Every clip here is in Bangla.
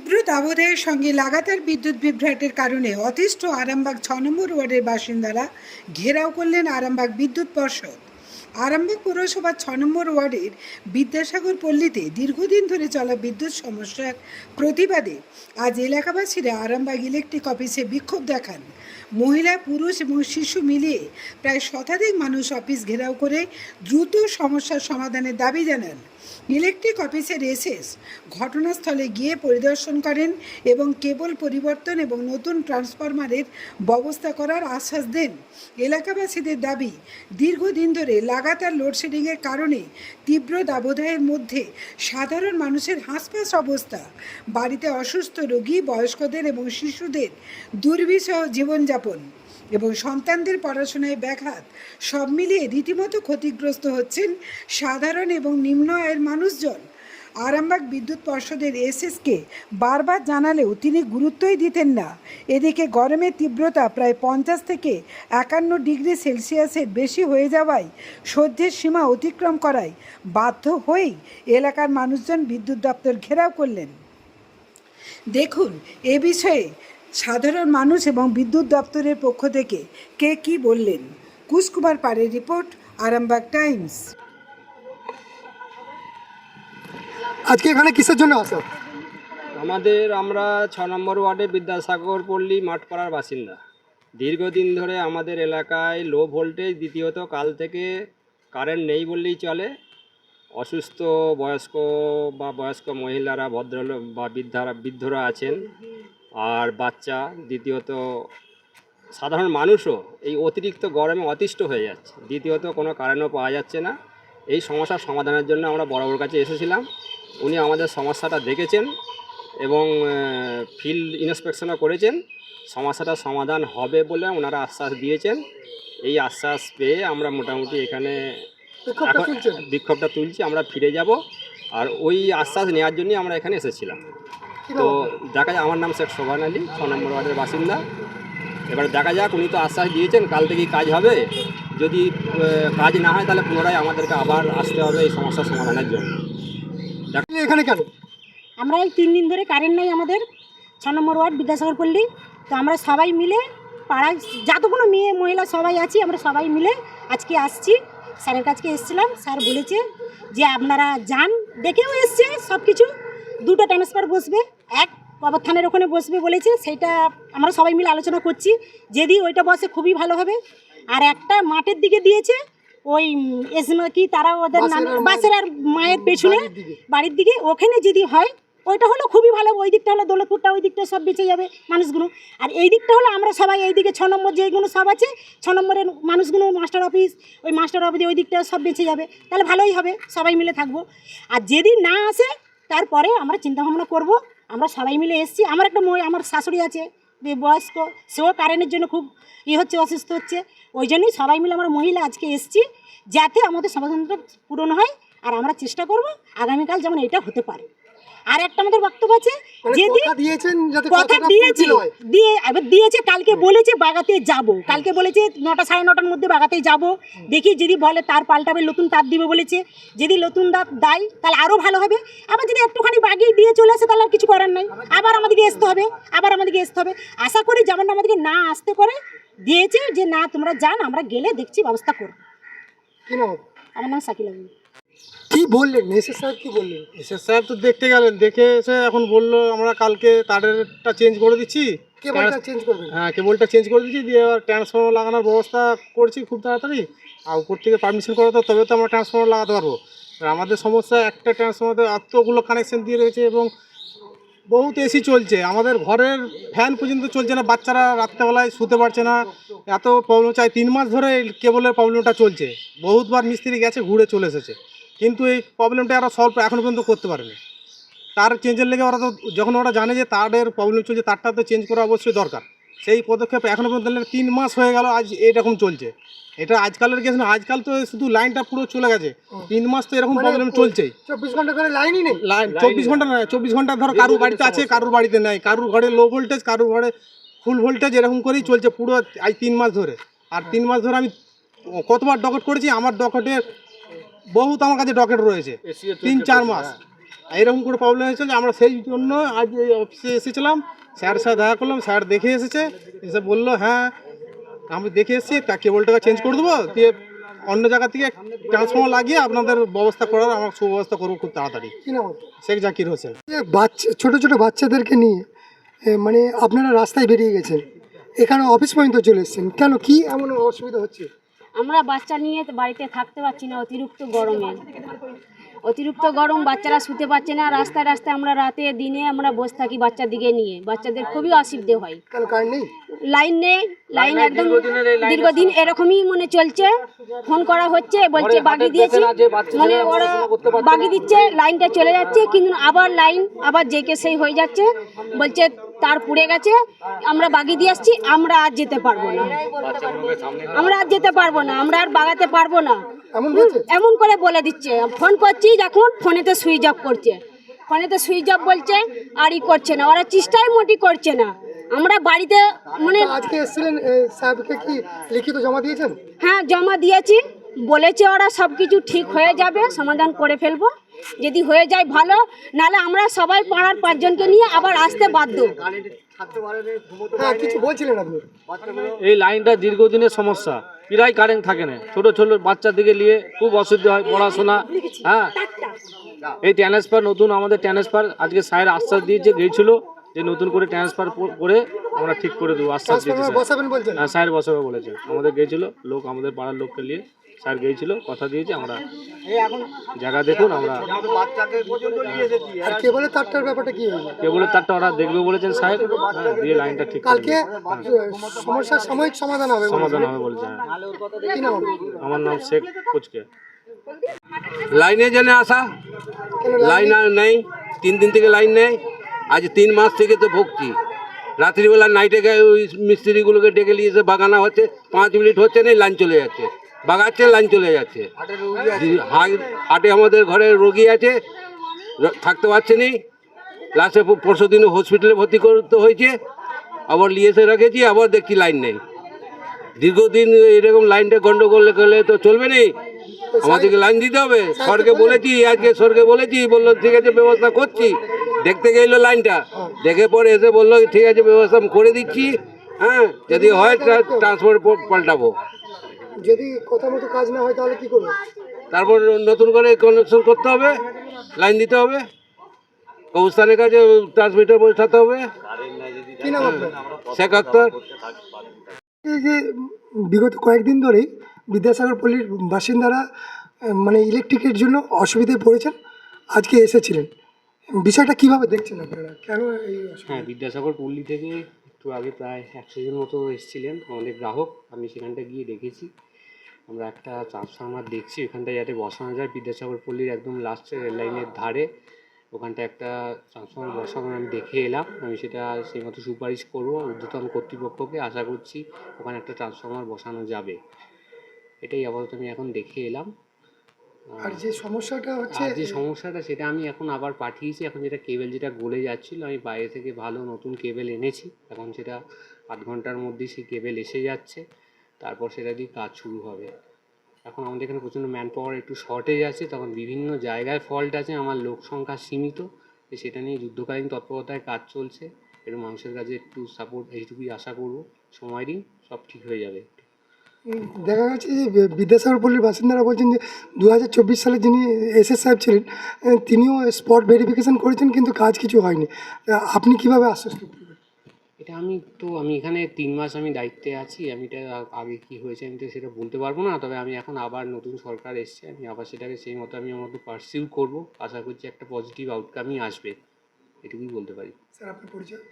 তীব্র দাবদাহের সঙ্গে লাগাতার বিদ্যুৎ বিভ্রাটের কারণে অতিষ্ঠ আরামবাগ ৬ নম্বর ওয়ার্ডের বাসিন্দারা ঘেরাও করলেন আরামবাগ বিদ্যুৎ পর্ষদ। আরামবাগ পৌরসভার ৬ নম্বর ওয়ার্ডের বিদ্যাসাগর পল্লীতে দীর্ঘদিন ধরে চলা বিদ্যুৎ সমস্যার প্রতিবাদে আজ এলাকাবাসীরা আরামবাগ ইলেকট্রিক অফিসে বিক্ষোভ দেখান। মহিলা, পুরুষ এবং শিশু মিলিয়ে প্রায় শতাধিক মানুষ অফিস ঘেরাও করে দ্রুত সমস্যার সমাধানের দাবি জানান। ইলেকট্রিক অফিসের এসএস ঘটনাস্থলে গিয়ে পরিদর্শন করেন এবং কেবল পরিবর্তন এবং নতুন ট্রান্সফরমারের ব্যবস্থা করার আশ্বাস দেন। এলাকাবাসীদের দাবি, দীর্ঘদিন ধরে লাগাতার লোডশেডিংয়ের কারণে তীব্র দাবদাহের মধ্যে সাধারণ মানুষের হাঁসফাঁস অবস্থা, বাড়িতে অসুস্থ রোগী, বয়স্কদের এবং শিশুদের দুর্বিষহ জীবনযাপন এবং সন্তানদের পড়াশোনায় ব্যাঘাত, সব মিলিয়ে রীতিমতো ক্ষতিগ্রস্ত হচ্ছেন সাধারণ এবং নিম্ন আয়ের মানুষজন। আরামবাগ বিদ্যুৎ পর্ষদের এসএসকে বারবার জানালেও তিনি গুরুত্বই দিতেন না। এদিকে গরমের তীব্রতা প্রায় 50 থেকে 51 ডিগ্রি সেলসিয়াসের বেশি হয়ে যাওয়ায় সহ্যের সীমা অতিক্রম করায় বাধ্য হয়েই এলাকার মানুষজন বিদ্যুৎ দপ্তর ঘেরাও করলেন। দেখুন এ বিষয়ে সাধারণ মানুষ এবং বিদ্যুৎ দপ্তরের পক্ষ থেকে কে কী বললেন। কুশকুমার পাড়ের রিপোর্ট, আরামবাগ টাইমস। আজকে এখানে কিসের জন্য আসা? আমরা ৬ নম্বর ওয়ার্ডে বিদ্যাসাগর পল্লী মাঠপাড়ার বাসিন্দা। দীর্ঘদিন ধরে আমাদের এলাকায় লো ভোল্টেজ, দ্বিতীয়ত কাল থেকে কারেন্ট নেই বললেই চলে। অসুস্থ বয়স্ক মহিলারা, ভদ্রলোক বা বৃদ্ধরা আছেন, আর বাচ্চা, দ্বিতীয়ত সাধারণ মানুষও এই অতিরিক্ত গরমে অতিষ্ঠ হয়ে যাচ্ছে। দ্বিতীয়ত কোনো কারেন্টও পাওয়া যাচ্ছে না। এই সমস্যার সমাধানের জন্য আমরা বড়বাবুর কাছে এসেছিলাম। উনি আমাদের সমস্যাটা দেখেছেন এবং ফিল্ড ইন্সপেকশনও করেছেন। সমস্যাটা সমাধান হবে বলে ওনারা আশ্বাস দিয়েছেন। এই আশ্বাস পেয়ে আমরা মোটামুটি এখানে বিক্ষোভটা তুলছি। আমরা ফিরে যাব, আর ওই আশ্বাস নেওয়ার জন্যই আমরা এখানে এসেছিলাম। তো দেখা যাক, আমার নাম শেখ শোভান আলী, ৬ নম্বর ওয়ার্ডের বাসিন্দা। এবার দেখা যাক, উনি তো আশ্বাস দিয়েছেন কাল থেকেই কাজ হবে। যদি কাজ না হয় তাহলে পুনরায় আমাদেরকে আবার আসতে হবে এই সমস্যার সমাধানের জন্য। এখানে কেন? আমরা এই 3 দিন ধরে কারেন্ট নেই আমাদের ৬ নম্বর ওয়ার্ড বিদ্যাসাগর পল্লী। তো আমরা সবাই মিলে পাড়ায় যতগুলো মেয়ে মহিলা সবাই আছি, আমরা সবাই মিলে আজকে আসছি। স্যারের কাছে এসেছিলাম, স্যার বলেছে যে আপনারা যান, দেখেও এসছে সব কিছু। 2টা ট্রান্সফার বসবে, এক অবস্থানের ওখানে বসবে বলেছে, সেইটা আমরা সবাই মিলে আলোচনা করছি। যদি ওইটা বসে খুবই ভালো হবে। আর একটা মাঠের দিকে দিয়েছে, ওই কি তারা ওদের বাসের আর মায়ের পেছনে বাড়ির দিকে, ওখানে যদি হয় ওইটা হলো খুবই ভালো। ওই দিকটা হলো দৌলতপুরটা, ওই দিকটা সব বেঁচে যাবে মানুষগুলো। আর এই দিকটা হলো আমরা সবাই এই দিকে 6 নম্বর যেগুলো সব আছে, 6 নম্বরের মানুষগুলো মাস্টার অফিস, ওই মাস্টার অফিসে ওই দিকটা সব বেঁচে যাবে, তাহলে ভালোই হবে, সবাই মিলে থাকবো। আর যদি না আসে তারপরে আমরা চিন্তাভাবনা করব। আমরা সবাই মিলে এসেছি। আমার শাশুড়ি আছে বয়স্ক, সেও কারেন্টের জন্য খুব হচ্ছে, অসুস্থ হচ্ছে। ওই জন্যই সবাই মিলে আমরা মহিলা আজকে এসেছি, যাতে আমাদের সমাধানটা পূরণ হয়। আর আমরা চেষ্টা করব আগামীকাল যেমন এটা হতে পারে। আর একটা আমাদের বক্তব্য আছে, যদি কথা দিয়েছে কালকে বলেছে বাগাতে যাব, কালকে বলেছে 9টা সাড়ে 9টার মধ্যে বাগাতে যাব। দেখি যদি বলে তার পাল্টাবে, নতুন তার দিবে বলেছে। যদি নতুন তার দেয় তাহলে আরও ভালো হবে। আবার যদি একটুখানি বাগিয়ে দিয়ে চলে আসে তাহলে আর কিছু করার নাই, আবার আমাদেরকে আসতে হবে। আশা করি যেমন আমাদেরকে না আসতে করে দিয়েছে, যে না তোমরা যান, আমরা গেলে দেখছি ব্যবস্থা করব। আমার নাম সাকিলা। কি বললেন এসএস সাহেব? কি বললেন? এসএস সাহেব তো দেখতে গেলেন, দেখে এসে এখন বললো আমরা কালকে তারেরটা চেঞ্জ করে দিচ্ছি। কেবলটা চেঞ্জ করবেন? হ্যাঁ, কেবলটা চেঞ্জ করে দিচ্ছি, দিয়ে আবার ট্রান্সফর্মার লাগানোর ব্যবস্থা করছি খুব তাড়াতাড়ি। আর উপর থেকে পারমিশন করা তো, তবে তো আমরা ট্রান্সফর্মার লাগাতে পারবো। আর আমাদের সমস্যা, একটা ট্রান্সফর্মারে এতগুলো কানেকশন দিয়ে রয়েছে এবং বহুত এসি চলছে, আমাদের ঘরের ফ্যান পর্যন্ত চলছে না। বাচ্চারা রাত্রেবেলায় শুতে পারছে না, এত প্রবলেম। 3 মাস ধরে কেবলের প্রবলেমটা চলছে। বহুতবার মিস্ত্রি গেছে, ঘুরে চলে এসেছে, কিন্তু এই প্রবলেমটা ওরা সলভ এখনও পর্যন্ত করতে পারেনি। তার চেঞ্জের লেগে ওরা তো, যখন ওরা জানে যে তারের প্রবলেম চলছে, তারটা তো চেঞ্জ করা অবশ্যই দরকার। সেই পদক্ষেপ এখনও পর্যন্ত 3 মাস হয়ে গেল, আজ এরকম চলছে। এটা আজকালের কেস না, আজকাল তো শুধু লাইনটা পুরো চলে গেছে। 3 মাস তো এরকম প্রবলেম চলছেই। 24 ঘন্টা করে লাইনই নেই। 24 ঘন্টা নয়, 24 ঘন্টা ধরো কারুর বাড়িতে আছে, কারুর বাড়িতে নেই, কারুর ঘরে লো ভোল্টেজ, কারুর ঘরে ফুল ভোল্টেজ, এরকম করেই চলছে পুরো আজ 3 মাস ধরে। আর 3 মাস ধরে আমি কতবার ডকেট করেছি, আমার ডকেটের বহুত আমার কাছে ডকেট রয়েছে 3-4 মাস। এরকম করে প্রবলেম হয়েছিল যে আমরা সেই জন্য আজ এই অফিসে এসেছিলাম, স্যারের সাথে দেখা করলাম, স্যার দেখে এসেছে, এসে বললো হ্যাঁ আমি দেখে এসেছি, তা কেবলটাকে চেঞ্জ করে দেবো, দিয়ে অন্য জায়গা থেকে ট্রান্সফর্মার লাগিয়ে আপনাদের ব্যবস্থা করার আমার সুব্যবস্থা করবো খুব তাড়াতাড়ি। কি নাম? শেখ জাকির হোসেন। ছোট ছোট বাচ্চাদেরকে নিয়ে মানে আপনারা রাস্তায় বেরিয়ে গেছেন, এখানে অফিস পর্যন্ত চলে এসেছেন, কেন কি এমন অসুবিধা হচ্ছে? আমরা বাচ্চা নিয়ে তো বাড়িতে থাকতে পারছি না, অতিরিক্ত গরম, বাচ্চারা শুতে পারছে না, রাস্তায় রাস্তায় আমরা রাতে দিনে আমরা বসে থাকি বাচ্চার দিকে নিয়ে, বাচ্চাদের খুবই অসুবিধে হয়। কেন কারেন্ট নেই? লাইন নেই, লাইন একদম দীর্ঘদিন এরকমই মনে চলছে, ফোন করা হচ্ছে, বলছে বাগিয়ে দিয়েছি, মানে ওরা বাগিয়ে দিচ্ছে, লাইনটা চলে যাচ্ছে, কিন্তু আবার লাইন আবার যেকে সেই হয়ে যাচ্ছে, বলছে তার পুড়ে গেছে, আমরা বাগিয়ে দিয়ে আসছি, আমরা আর যেতে পারবো না, আমরা আর বাগাতে পারবো না, এমন করে বলে দিচ্ছে। ফোন করছি যখন ফোনেতে সুইচ অফ করছে, বলছে আর ই করছে না, ওরা চেষ্টাই মোটি করছে না। আমরা বাড়িতে মানে আজকে এসেছিলেন, সাহেবকে কি লিখিত জমা দিয়েছেন? হ্যাঁ জমা দিয়েছি, বলেছে ওরা সব কিছু ঠিক হয়ে যাবে, সমাধান করে ফেলবো, যদি হয়ে যায় ভালো, নাহলে আমরা সবাই পাড়ার 5 জনকে নিয়ে আবার আসতে বাধ্য। হ্যাঁ কিছু বলছিলেন আপনি? এই লাইনটা দীর্ঘদিনের সমস্যা, প্রায় কারেন্ট থাকে না, ছোট ছোট বাচ্চা দিকে নিয়ে খুব অসুবিধা হয় পড়াশোনা। হ্যাঁ এই ট্রান্সফার নতুন আমাদের ট্রান্সফার আজকে স্যার আশ্বাস দিয়েছে, গিয়েছিল যে নতুন করে ট্রান্সফার করে আমরা ঠিক করে দেবো, আশ্বাস দিয়েছে। বসাবেন বলছেন? হ্যাঁ স্যার বসাবে বলেছে, আমাদের গিয়েছিল লোক, আমাদের পাড়ার লোককে নিয়ে স্যার গিয়েছিল, কথা দিয়েছে, আমরা জায়গা দেখুন আমরা। আর কেবলের তারটার ব্যাপারটা কি হয়েছে? কেবলের তারটা ওরা দেখবে বলেছেন সাহেব, দিয়ে লাইনটা ঠিক করে কালকে সমস্যার সাময়িক সমাধান হবে বলেছেন। কি নাম? আমার নাম শেখ পুচকে। লাইনে জেনে আসা, লাইন আর নেই, 3 দিন থেকে লাইন নেই, আজ 3 মাস থেকে তো ভুগছি। রাত্রিবেলা নাইটে গিয়ে ওই মিস্ত্রিগুলোকে ডেকে নিয়ে এসে বাগানো হচ্ছে, 5 মিনিট হচ্ছে না, লাইন চলে যাচ্ছে, বাগাচ্ছে লাইন চলে যাচ্ছে। হাটে আমাদের ঘরে রোগী আছে, থাকতে পারছে না, লাস্টে পরশু দিনে হসপিটালে ভর্তি করতে হয়েছে, আবার নিয়ে এসে রেখেছি, আবার দেখছি লাইন নেই। দীর্ঘদিন এরকম লাইনটা গন্ডগোল করলে তো চলবে না, আমাদেরকে লাইন দিতে হবে। সরকে বলেছি, আজকে সরকে বলেছি, বললো ঠিক আছে ব্যবস্থা করছি, দেখতে গেলো লাইনটা, দেখে পরে এসে বললো ঠিক আছে ব্যবস্থা করে দিচ্ছি, হ্যাঁ যদি হয় ট্রান্সফার পাল্টাবো। যদি কথা মতো কাজ না হয় তাহলে কি করবে? তারপর নতুন করে কানেকশন করতে হবে, লাইন দিতে হবে, কবরস্থানের কাছে ট্রান্সমিটার বসাতে হবে। কি নাম আপনার? শেখ আক্তার। এই যে বিগত কয়েকদিন ধরেই বিদ্যাসাগর পল্লীর বাসিন্দারা মানে ইলেকট্রিকের জন্য অসুবিধায় পড়েছেন, আজকে এসেছিলেন, বিষয়টা কিভাবে দেখছেন আপনারা? কেন এই হ্যাঁ বিদ্যাসাগর পল্লী থেকে একটু আগে প্রায় 100 জন মতো এসেছিলেন আমাদের গ্রাহক, আমি সেখানটা গিয়ে দেখেছি, আমরা একটা ট্রান্সফরমার দেখছি ওখানটায় যাতে বসানো যায়, বিদ্যাসাগর পল্লীর একদম লাস্টে রেল লাইনের ধারে ওখানটা একটা ট্রান্সফরমার বসানো আমি দেখে এলাম, আমি সেটা সেই মতো সুপারিশ করবো ঊর্ধ্বতন কর্তৃপক্ষকে, আশা করছি ওখানে একটা ট্রান্সফরমার বসানো যাবে, এটাই আপাতত আমি এখন দেখে এলাম। আর যে সমস্যাটা হচ্ছে, যে সমস্যাটা সেটা আমি এখন আবার পাঠিয়েছি, এখন যেটা কেবেল যেটা গলে যাচ্ছিলো, আমি বাইরে থেকে ভালো নতুন কেবেল এনেছি, এখন সেটা 8 ঘন্টার মধ্যেই সেই কেবেল এসে যাচ্ছে, তারপর সেটা দিয়ে কাজ শুরু হবে। এখন আমাদের এখানে প্রচণ্ড ম্যান পাওয়ার একটু শর্টেজ আছে, তখন বিভিন্ন জায়গায় ফল্ট আছে, আমার লোক সংখ্যা সীমিত, সেটা নিয়ে যুদ্ধকালীন তৎপরতায় কাজ চলছে, একটু মানুষের কাছে একটু সাপোর্ট, এইটুকুই আশা করবো, সময় দিন সব ঠিক হয়ে যাবে। দেখা গেছে যে বিদ্যাসাগর পল্লীর বাসিন্দারা বলছেন যে 2024 সালে যিনি এসএস সাহেব ছিলেন তিনিও স্পট ভেরিফিকেশন করেছেন, কিন্তু কাজ কিছু হয়নি, আপনি কিভাবে আশ্বস্ত করবেন? এটা আমি এখানে 3 মাস আমি দায়িত্বে আছি, আমি এটা আগে কি হয়েছে আমি তো সেটা বলতে পারবো না, তবে আমি এখন আবার নতুন সরকার এসছে, আমি আবার সেটাকে সেই মতো আমি আমার মতো পারসিউ করবো, আশা করছি একটা পজিটিভ আউটকামই আসবে, এটুকুই বলতে পারি। স্যার আপনার পরিচয়?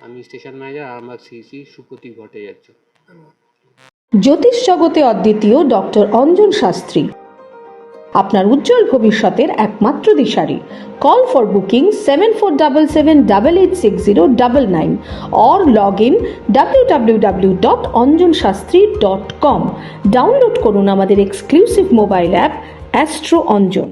আমি station manager Arambagh CC Supratik Bhattacharya. জ্যোতিষ জগতে অদ্বিতীয় ডক্টর অঞ্জন শাস্ত্রী, আপনার উজ্জ্বল ভবিষ্যতের একমাত্র দিশারি। Call for booking 7477886099 or log in www.anjanshastri.com। Download করুন আমাদের exclusive mobile app astro Anjan.